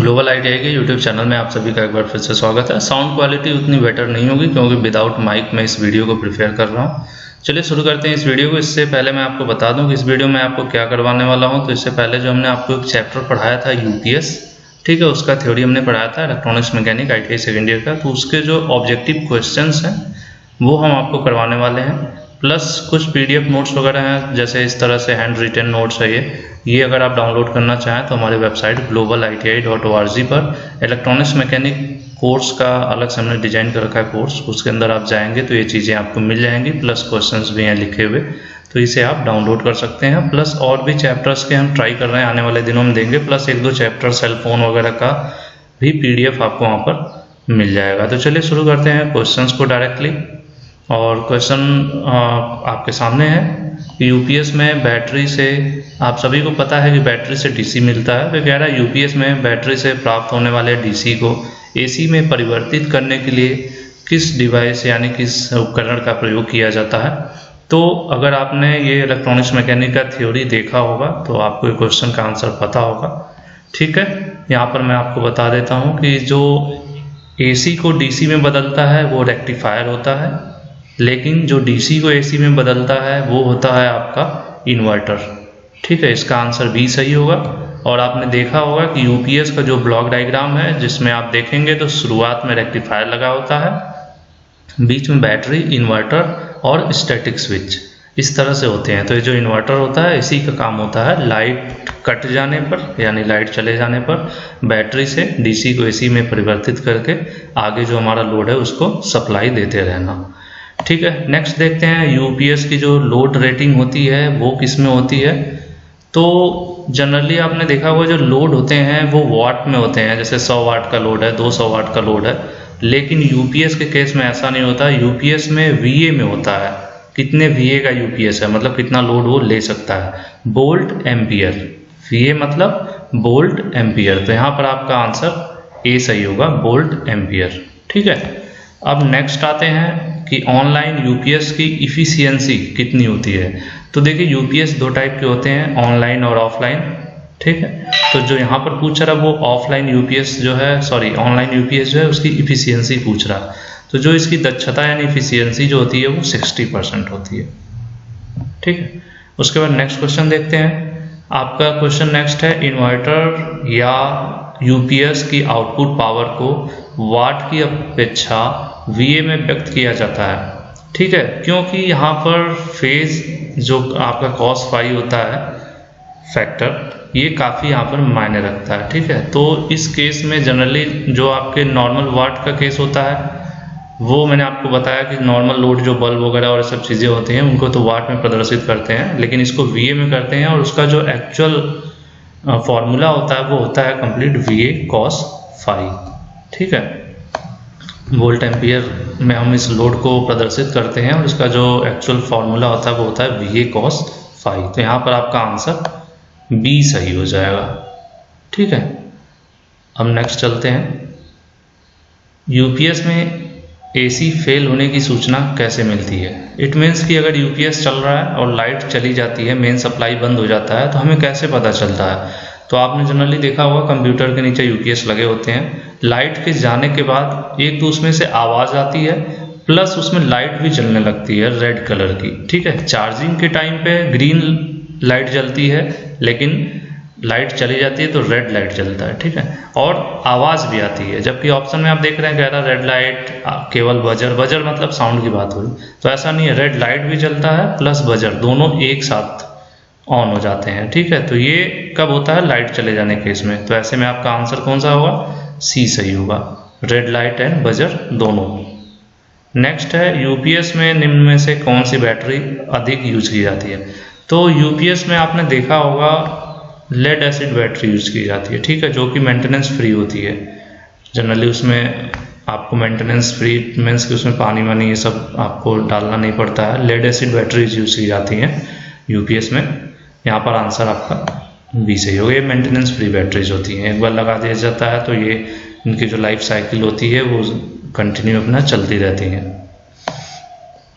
Global ITI के YouTube channel में आप सभी का एक बार फिर से स्वागत है। साउंड क्वालिटी उतनी बेटर नहीं होगी क्योंकि विदाउट माइक मैं इस वीडियो को प्रिपेयर कर रहा हूँ। चलिए शुरू करते हैं इस वीडियो को। इससे पहले मैं आपको बता दूं कि इस वीडियो में आपको क्या करवाने वाला हूँ। तो इससे पहले जो हमने आपको एक चैप्टर पढ़ाया था यूपीएस, ठीक है, उसका थ्योरी हमने पढ़ाया था electronics mechanic ITI second year का। तो उसके जो ऑब्जेक्टिव क्वेश्चंस हैं वो हम आपको करवाने वाले हैं, प्लस कुछ पीडीएफ नोट्स वगैरह हैं, जैसे इस तरह से हैंड रिटन नोट्स है ये अगर आप डाउनलोड करना चाहें तो हमारे वेबसाइट globaliti.org पर इलेक्ट्रॉनिक्स मैकेनिक कोर्स का अलग से हमने डिजाइन कर रखा है कोर्स, उसके अंदर आप जाएंगे तो ये चीज़ें आपको मिल जाएंगी, प्लस क्वेश्चंस भी हैं लिखे हुए, तो इसे आप डाउनलोड कर सकते हैं। प्लस और भी चैप्टर्स के हम ट्राई कर रहे हैं, आने वाले दिनों में देंगे, प्लस एक दो चैप्टर सेल फोन वगैरह का भी पीडीएफ आपको वहाँ पर मिल जाएगा। तो चलिए शुरू करते हैं क्वेश्चंस को डायरेक्टली। और क्वेश्चन आपके सामने है। यूपीएस में बैटरी से, आप सभी को पता है कि बैटरी से डीसी मिलता है। तो कह रहा है यूपीएस में बैटरी से प्राप्त होने वाले डीसी को एसी में परिवर्तित करने के लिए किस डिवाइस यानी किस उपकरण का प्रयोग किया जाता है। तो अगर आपने ये इलेक्ट्रॉनिक्स मैकेनिक का थ्योरी देखा होगा तो आपको ये क्वेश्चन का आंसर पता होगा, ठीक है। यहाँ पर मैं आपको बता देता हूँ कि जो एसी को डीसी में बदलता है वो रेक्टिफायर होता है, लेकिन जो डीसी को एसी में बदलता है वो होता है आपका इन्वर्टर, ठीक है। इसका आंसर बी सही होगा। और आपने देखा होगा कि यूपीएस का जो ब्लॉक डायग्राम है, जिसमें आप देखेंगे तो शुरुआत में रेक्टिफायर लगा होता है, बीच में बैटरी, इन्वर्टर और स्टैटिक स्विच, इस तरह से होते हैं। तो ये जो इन्वर्टर होता है इसी का काम होता है लाइट कट जाने पर यानी लाइट चले जाने पर बैटरी से डीसी को एसी में परिवर्तित करके आगे जो हमारा लोड है उसको सप्लाई देते रहना, ठीक है। नेक्स्ट देखते हैं यूपीएस की जो लोड रेटिंग होती है वो किस में होती है। तो जनरली आपने देखा होगा जो लोड होते हैं वो वाट में होते हैं, जैसे 100 वाट का लोड है, 200 वाट का लोड है। लेकिन यूपीएस के केस में ऐसा नहीं होता, यूपीएस में वीए में होता है। कितने वीए का यूपीएस है, मतलब कितना लोड वो ले सकता है, वोल्ट एम्पियर। वीए मतलब वोल्ट एम्पियर। तो यहाँ पर आपका आंसर ए सही होगा, वोल्ट एम्पियर, ठीक है। अब नेक्स्ट आते हैं कि ऑनलाइन यूपीएस की इफिशियंसी कितनी होती है। तो देखिए यूपीएस दो टाइप के होते हैं, ऑनलाइन और ऑफलाइन, ठीक है। तो जो यहाँ पर पूछ रहा है वो ऑफलाइन यूपीएस जो है, ऑनलाइन यूपीएस जो है उसकी इफिशियंसी पूछ रहा है। तो जो इसकी दक्षता यानी इफिशियंसी जो होती है वो 60% होती है, ठीक है। उसके बाद नेक्स्ट क्वेश्चन देखते हैं। आपका क्वेश्चन नेक्स्ट है, इन्वर्टर या यूपीएस की आउटपुट पावर को वाट की अपेक्षा वीए में व्यक्त किया जाता है, ठीक है। क्योंकि यहाँ पर फेज जो आपका cos फाई होता है फैक्टर, ये काफ़ी यहाँ पर मायने रखता है, ठीक है। तो इस केस में जनरली जो आपके नॉर्मल वाट का केस होता है वो मैंने आपको बताया कि नॉर्मल लोड जो बल्ब वगैरह और सब चीज़ें होती हैं उनको तो वाट में प्रदर्शित करते हैं, लेकिन इसको वीए में करते हैं। और उसका जो एक्चुअल फॉर्मूला होता है वो होता है कंप्लीट वीए cos फाई, ठीक है। वोल्ट एम्पियर में हम इस लोड को प्रदर्शित करते हैं और इसका जो एक्चुअल फॉर्मूला होता है वो होता है वीए cos फाई। तो यहाँ पर आपका आंसर बी सही हो जाएगा, ठीक है। अब नेक्स्ट चलते हैं। यूपीएस में एसी फेल होने की सूचना कैसे मिलती है। इट मीन्स कि अगर यूपीएस चल रहा है और लाइट चली जाती है, मेन सप्लाई बंद हो जाता है, तो हमें कैसे पता चलता है। तो आपने जनरली देखा होगा कंप्यूटर के नीचे यूपीएस लगे होते हैं, लाइट के जाने के बाद एक तो उसमें से आवाज़ आती है, प्लस उसमें लाइट भी जलने लगती है रेड कलर की, ठीक है। चार्जिंग के टाइम पे ग्रीन लाइट जलती है, लेकिन लाइट चली जाती है तो रेड लाइट जलता है, ठीक है। और आवाज़ भी आती है, जबकि ऑप्शन में आप देख रहे हैं कह रहा रेड लाइट केवल बजर मतलब साउंड की बात हुई, तो ऐसा नहीं है, रेड लाइट भी जलता है प्लस बजर दोनों एक साथ ऑन हो जाते हैं, ठीक है। तो ये कब होता है, लाइट चले जाने केस में। तो ऐसे में आपका आंसर कौन सा होगा, सी सही होगा, रेड लाइट एंड बजर दोनों। नेक्स्ट है, यूपीएस में निम्न में से कौन सी बैटरी अधिक यूज की जाती है। तो यूपीएस में आपने देखा होगा लेड एसिड बैटरी यूज की जाती है, ठीक है, जो कि मेंटेनेंस फ्री होती है। जनरली उसमें आपको मेंटेनेंस फ्री मीन्स कि उसमें पानी वानी ये सब आपको डालना नहीं पड़ता है। लेड एसिड बैटरीज यूज की जाती हैं यूपीएस में। यहाँ पर आंसर आपका बी सही होगा, ये मेंटेनेंस फ्री बैटरीज होती हैं, एक बार लगा दिया जाता है तो ये इनकी जो लाइफ साइकिल होती है वो कंटिन्यू अपना चलती रहती है।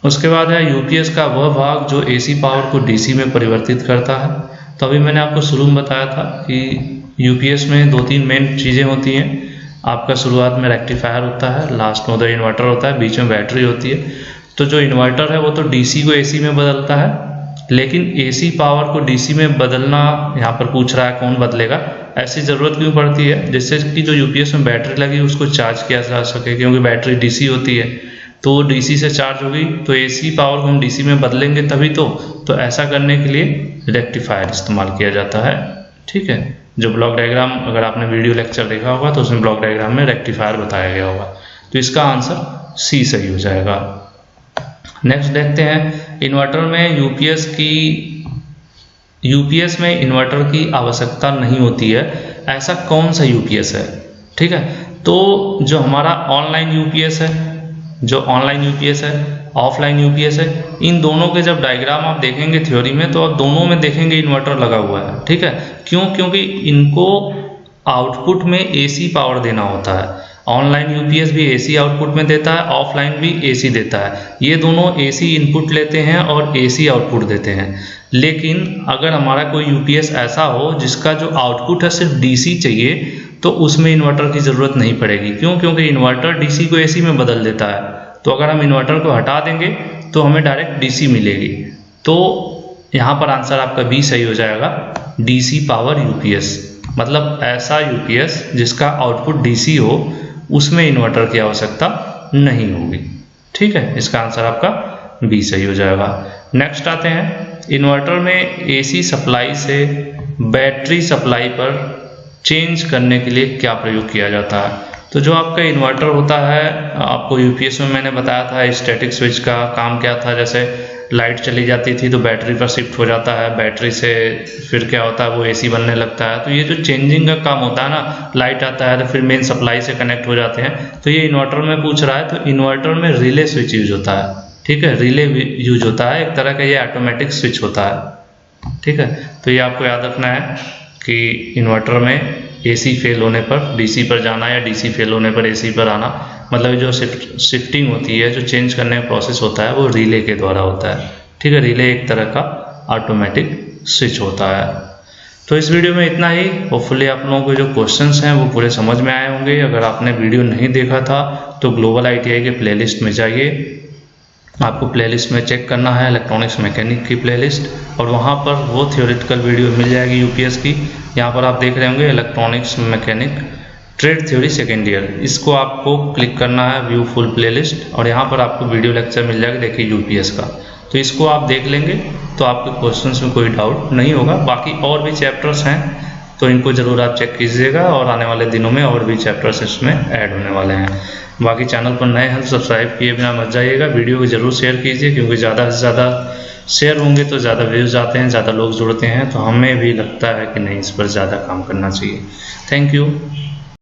उसके बाद है यूपीएस का वह भाग जो एसी पावर को डीसी में परिवर्तित करता है। तो अभी मैंने आपको शुरू में बताया था कि यूपीएस में 2-3 मेन चीज़ें होती हैं। आपका शुरुआत में रेक्टिफायर होता है, लास्ट में उधर इन्वर्टर होता है, बीच में बैटरी होती है। तो जो इन्वर्टर है वो तो डीसी को एसी में बदलता है, लेकिन एसी पावर को डीसी में बदलना यहाँ पर पूछ रहा है कौन बदलेगा, ऐसी ज़रूरत क्यों पड़ती है, जिससे कि जो यूपीएस में बैटरी लगी उसको चार्ज किया जा सके, क्योंकि बैटरी डीसी होती है तो वो डीसी से चार्ज होगी तो एसी पावर को हम डीसी में बदलेंगे तभी तो ऐसा करने के लिए रेक्टिफायर इस्तेमाल किया जाता है। ठीक है, जो ब्लॉक डायग्राम अगर आपने वीडियो लेक्चर देखा होगा तो उसमें ब्लॉक डायग्राम में रेक्टिफायर बताया गया होगा, तो इसका आंसर सी सही हो जाएगा। नेक्स्ट देखते हैं, इन्वर्टर में यूपीएस में इन्वर्टर की आवश्यकता नहीं होती है, ऐसा कौन सा यूपीएस है। ठीक है, तो जो हमारा ऑनलाइन यूपीएस है, जो ऑनलाइन यूपीएस है, ऑफलाइन यूपीएस है, इन दोनों के जब डायग्राम आप देखेंगे थ्योरी में तो आप दोनों में देखेंगे इन्वर्टर लगा हुआ है। ठीक है, क्यों? क्योंकि इनको आउटपुट में एसी पावर देना होता है। ऑनलाइन यूपीएस भी एसी आउटपुट में देता है, ऑफलाइन भी एसी देता है। ये दोनों एसी इनपुट लेते हैं और एसी आउटपुट देते हैं। लेकिन अगर हमारा कोई यूपीएस ऐसा हो जिसका जो आउटपुट है सिर्फ डीसी चाहिए, तो उसमें इन्वर्टर की ज़रूरत नहीं पड़ेगी। क्यों? क्योंकि इन्वर्टर डीसी को एसी में बदल देता है। तो अगर हम इन्वर्टर को हटा देंगे तो हमें डायरेक्ट डीसी मिलेगी। तो यहाँ पर आंसर आपका बी सही हो जाएगा, डीसी पावर यूपीएस। मतलब ऐसा यूपीएस जिसका आउटपुट डीसी हो, उसमें इन्वर्टर की आवश्यकता नहीं होगी। ठीक है, इसका आंसर आपका बी सही हो जाएगा। नेक्स्ट आते हैं, इन्वर्टर में एसी सप्लाई से बैटरी सप्लाई पर चेंज करने के लिए क्या प्रयोग किया जाता है। तो जो आपका इन्वर्टर होता है, आपको यूपीएस में मैंने बताया था स्टैटिक स्विच का काम क्या था। जैसे लाइट चली जाती थी तो बैटरी पर शिफ्ट हो जाता है, बैटरी से फिर क्या होता है वो एसी बनने लगता है। तो ये जो चेंजिंग का काम होता है ना, लाइट आता है तो फिर मेन सप्लाई से कनेक्ट हो जाते हैं। तो ये इन्वर्टर में पूछ रहा है, तो इन्वर्टर में रिले स्विच यूज होता है। ठीक है, रिले यूज होता है, एक तरह का ये ऑटोमेटिक स्विच होता है। ठीक है, तो ये आपको याद रखना है कि इन्वर्टर में एसी फेल होने पर डीसी पर जाना या डीसी फेल होने पर एसी पर आना, मतलब जो शिफ्टिंग होती है, जो चेंज करने का प्रोसेस होता है वो रिले के द्वारा होता है। ठीक है, रिले एक तरह का ऑटोमेटिक स्विच होता है। तो इस वीडियो में इतना ही। होपफुली आप लोगों को जो क्वेश्चंस हैं वो पूरे समझ में आए होंगे। अगर आपने वीडियो नहीं देखा था तो ग्लोबल ITI के प्लेलिस्ट में जाइए, आपको प्लेलिस्ट में चेक करना है इलेक्ट्रॉनिक्स मैकेनिक की प्लेलिस्ट, और वहाँ पर वो थियोरेटिकल वीडियो मिल जाएगी यूपीएस की। यहाँ पर आप देख रहे होंगे electronics mechanic trade theory second year, इसको आपको क्लिक करना है व्यू फुल प्लेलिस्ट, और यहाँ पर आपको वीडियो लेक्चर मिल जाएगा, देखिए यूपीएस का। तो इसको आप देख लेंगे तो आपके क्वेश्चंस में कोई डाउट नहीं होगा। बाकी और भी चैप्टर्स हैं तो इनको ज़रूर आप चेक कीजिएगा, और आने वाले दिनों में और भी चैप्टर्स इसमें ऐड होने वाले हैं। बाकी चैनल पर नए हैं तो सब्सक्राइब किए बिना मत जाइएगा। वीडियो को ज़रूर शेयर कीजिए, क्योंकि ज़्यादा से ज़्यादा शेयर होंगे तो ज़्यादा व्यूज़ आते हैं, ज़्यादा लोग जुड़ते हैं, तो हमें भी लगता है कि नहीं, इस पर ज़्यादा काम करना चाहिए। Thank you.